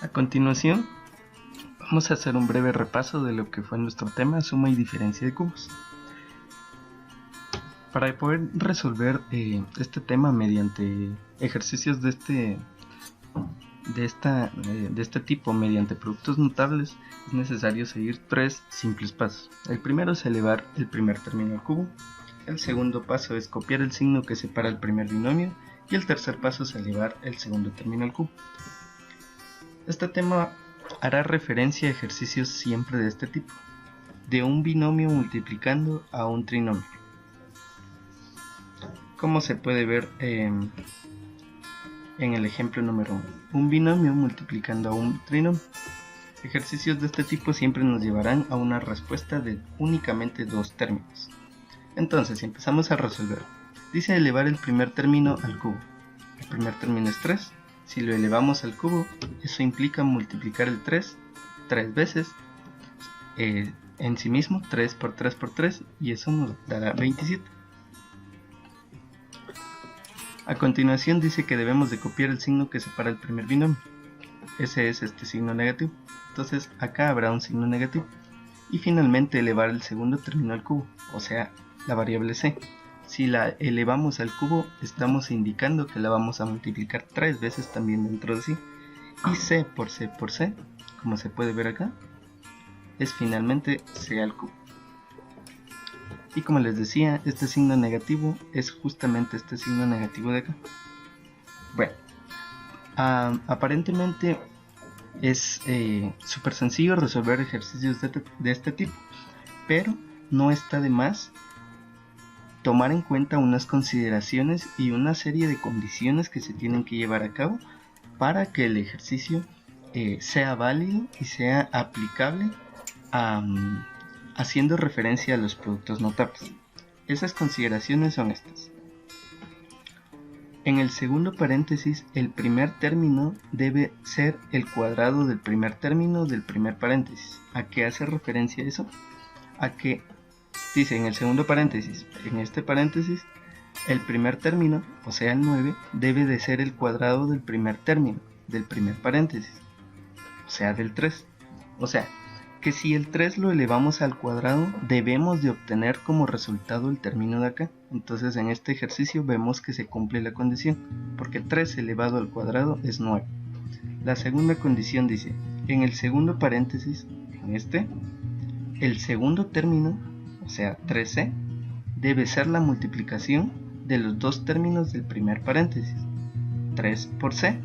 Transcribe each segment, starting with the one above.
A continuación, vamos a hacer un breve repaso de lo que fue nuestro tema suma y diferencia de cubos. Para poder resolver este tema mediante ejercicios de este tipo mediante productos notables, es necesario seguir tres simples pasos. El primero es elevar el primer término al cubo, el segundo paso es copiar el signo que separa el primer binomio y el tercer paso es elevar el segundo término al cubo. Este tema hará referencia a ejercicios siempre de este tipo, de un binomio multiplicando a un trinomio. Como se puede ver en el ejemplo número 1, un binomio multiplicando a un trinomio. Ejercicios de este tipo siempre nos llevarán a una respuesta de únicamente dos términos. Entonces, si empezamos a resolver, dice elevar el primer término al cubo. El primer término es 3. Si lo elevamos al cubo, eso implica multiplicar el 3 tres veces en sí mismo, 3 por 3 por 3, y eso nos dará 27. A continuación dice que debemos de copiar el signo que separa el primer binomio. Ese es este signo negativo. Entonces acá habrá un signo negativo. Y finalmente elevar el segundo término al cubo, o sea, la variable c. Si la elevamos al cubo, estamos indicando que la vamos a multiplicar tres veces también dentro de sí. Y c por c por c, como se puede ver acá, es finalmente c al cubo. Y como les decía, este signo negativo es justamente este signo negativo de acá. Bueno, aparentemente es súper sencillo resolver ejercicios de este tipo, pero no está de más tomar en cuenta unas consideraciones y una serie de condiciones que se tienen que llevar a cabo para que el ejercicio sea válido y sea aplicable haciendo referencia a los productos notables. Esas consideraciones son estas. En el segundo paréntesis, el primer término debe ser el cuadrado del primer término del primer paréntesis. ¿A qué hace referencia eso? A que dice en el segundo paréntesis, en este paréntesis, el primer término, o sea el 9, debe de ser el cuadrado del primer término del primer paréntesis, o sea del 3. O sea, que si el 3 lo elevamos al cuadrado, debemos de obtener como resultado el término de acá. Entonces en este ejercicio vemos que se cumple la condición, porque 3 elevado al cuadrado es 9. La segunda condición dice, en el segundo paréntesis, en este, el segundo término, o sea 13, debe ser la multiplicación de los dos términos del primer paréntesis. 3 por c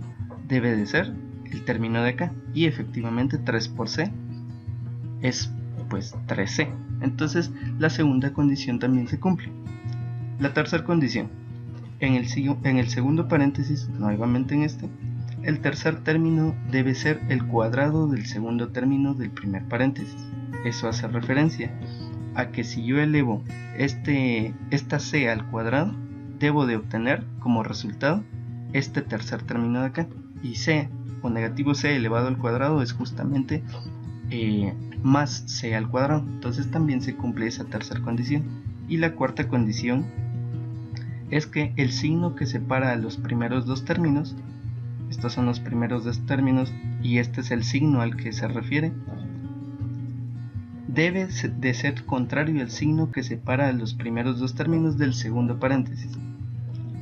debe de ser el término de acá, y efectivamente 3 por c es pues 3c. Entonces la segunda condición también se cumple. La tercera condición, en el segundo paréntesis, nuevamente en este, el tercer término debe ser el cuadrado del segundo término del primer paréntesis. Eso hace referencia a que si yo elevo esta c al cuadrado, debo de obtener como resultado este tercer término de acá. Y c o negativo c elevado al cuadrado es justamente más c al cuadrado. Entonces también se cumple esa tercera condición. Y la cuarta condición es que el signo que separa los primeros dos términos, estos son los primeros dos términos y este es el signo al que se refiere, debe de ser contrario al signo que separa los primeros dos términos del segundo paréntesis.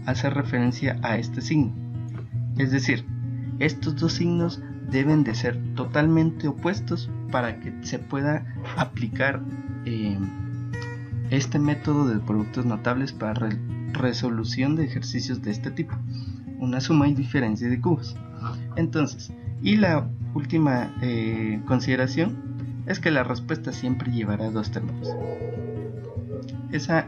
Hace referencia a este signo. Es decir, estos dos signos deben de ser totalmente opuestos para que se pueda aplicar este método de productos notables para resolución de ejercicios de este tipo, una suma y diferencia de cubos. Entonces, y la última consideración es que la respuesta siempre llevará dos términos. Esa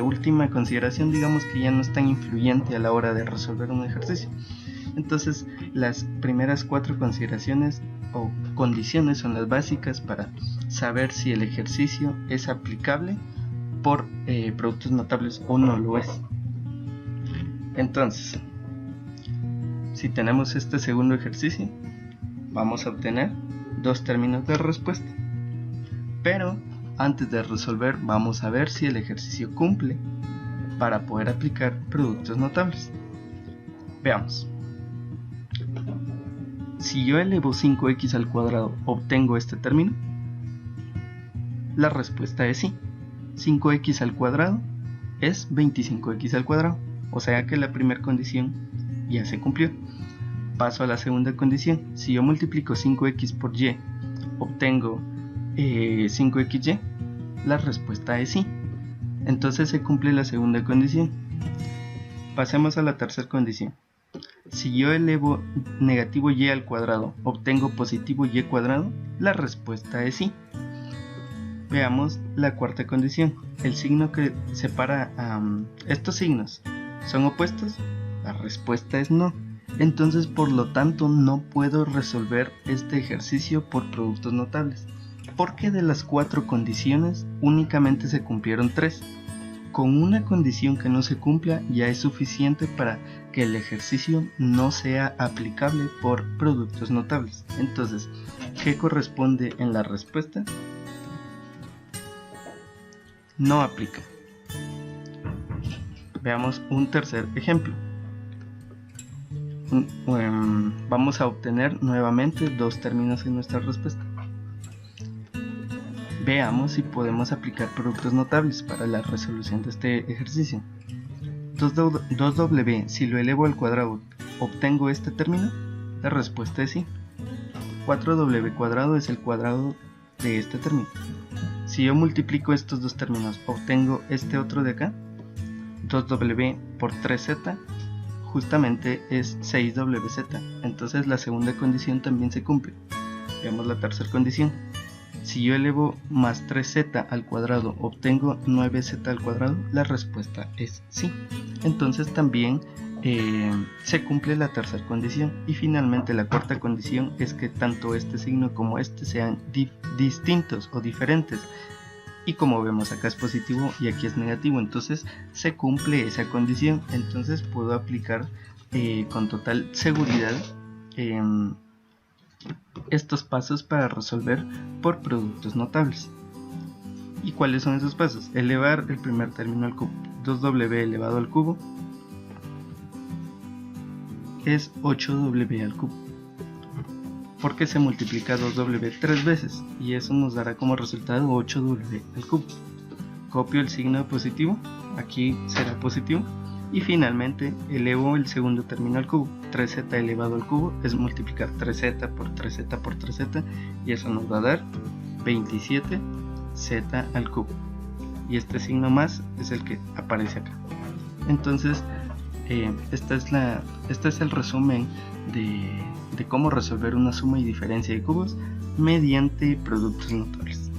última consideración, digamos que ya no es tan influyente a la hora de resolver un ejercicio. Entonces las primeras cuatro consideraciones o condiciones son las básicas para saber si el ejercicio es aplicable por productos notables o no lo es. Entonces, si tenemos este segundo ejercicio, vamos a obtener dos términos de respuesta. Pero antes de resolver, vamos a ver si el ejercicio cumple para poder aplicar productos notables. Veamos. si yo elevo 5x al cuadrado, ¿obtengo este término? La respuesta es sí. 5x al cuadrado es 25x al cuadrado, o sea que la primera condición ya se cumplió. Paso a la segunda condición. Si yo multiplico 5x por y, ¿obtengo 5xy? La respuesta es sí. Entonces se cumple la segunda condición. Pasemos a la tercera condición. Si yo elevo negativo y al cuadrado, ¿obtengo positivo y cuadrado? La respuesta es sí. Veamos la cuarta condición. El signo que separa estos signos ¿son opuestos? La respuesta es no. Entonces, por lo tanto, no puedo resolver este ejercicio por productos notables, porque de las 4 condiciones únicamente se cumplieron 3. Con una condición que no se cumpla ya es suficiente para que el ejercicio no sea aplicable por productos notables. Entonces, ¿qué corresponde en la respuesta? No aplica. Veamos un tercer ejemplo. Vamos a obtener nuevamente 2 términos en nuestra respuesta. Veamos si podemos aplicar productos notables para la resolución de este ejercicio. 2w, si lo elevo al cuadrado, ¿obtengo este término? La respuesta es sí. 4w cuadrado es el cuadrado de este término. Si yo multiplico estos 2 términos, ¿obtengo este otro de acá? 2w por 3z justamente es 6wz. Entonces la segunda condición también se cumple. Veamos la tercera condición. Si yo elevo más 3z al cuadrado, ¿obtengo 9z al cuadrado? La respuesta es sí. Entonces también se cumple la tercera condición. Y finalmente la cuarta condición es que tanto este signo como este sean distintos o diferentes. Y como vemos, acá es positivo y aquí es negativo, entonces se cumple esa condición. Entonces puedo aplicar con total seguridad estos pasos para resolver por productos notables. ¿Y cuáles son esos pasos? Elevar el primer término al cubo. 2w elevado al cubo es 8w al cubo, porque se multiplica 2w 3 veces y eso nos dará como resultado 8w al cubo. Copio el signo positivo, aquí será positivo, y finalmente elevo el segundo término al cubo. 3z elevado al cubo es multiplicar 3z por 3z por 3z y eso nos va a dar 27z al cubo, y este signo más es el que aparece acá. Entonces este es el resumen de cómo resolver una suma y diferencia de cubos mediante productos notables.